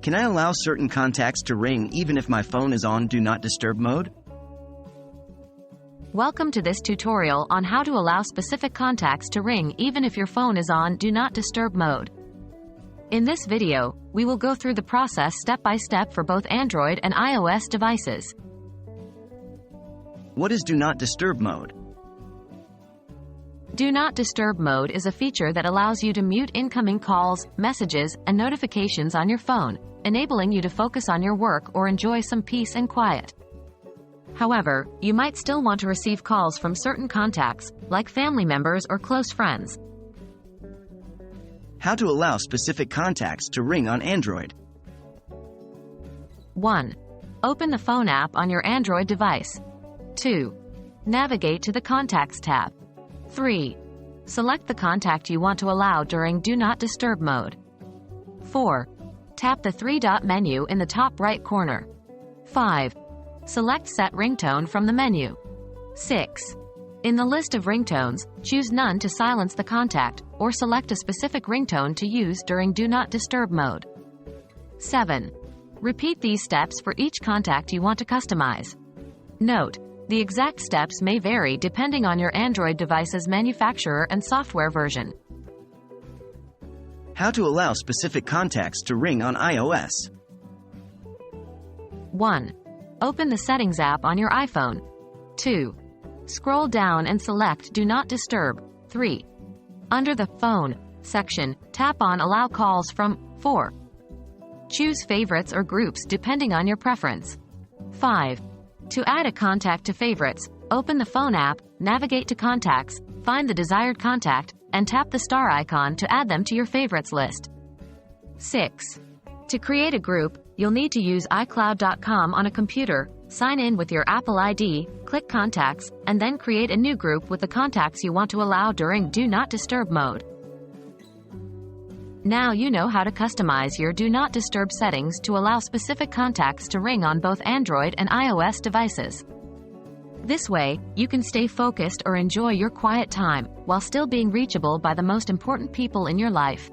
Can I allow certain contacts to ring even if my phone is on Do Not Disturb mode? Welcome to this tutorial on how to allow specific contacts to ring even if your phone is on Do Not Disturb mode. In this video, we will go through the process step by step for both Android and iOS devices. What is Do Not Disturb mode? Do Not Disturb mode is a feature that allows you to mute incoming calls, messages, and notifications on your phone, enabling you to focus on your work or enjoy some peace and quiet. However, you might still want to receive calls from certain contacts, like family members or close friends. How to allow specific contacts to ring on Android. 1. Open the phone app on your Android device. 2. Navigate to the Contacts tab. 3. Select the contact you want to allow during Do Not Disturb mode. 4. Tap the three-dot menu in the top right corner. 5. Select Set Ringtone from the menu. 6. In the list of ringtones, choose None to silence the contact, or select a specific ringtone to use during Do Not Disturb mode. 7. Repeat these steps for each contact you want to customize. Note: the exact steps may vary depending on your Android device's manufacturer and software version. How to allow specific contacts to ring on iOS. 1. Open the Settings app on your iPhone. 2. Scroll down and select Do Not Disturb. 3. Under the Phone section, tap on Allow Calls from. 4. Choose Favorites or Groups depending on your preference. 5. To add a contact to Favorites, open the phone app, navigate to Contacts, find the desired contact, and tap the star icon to add them to your favorites list. 6. To create a group, you'll need to use iCloud.com on a computer, sign in with your Apple ID, click Contacts, and then create a new group with the contacts you want to allow during Do Not Disturb mode. Now you know how to customize your Do Not Disturb settings to allow specific contacts to ring on both Android and iOS devices. This way, you can stay focused or enjoy your quiet time, while still being reachable by the most important people in your life.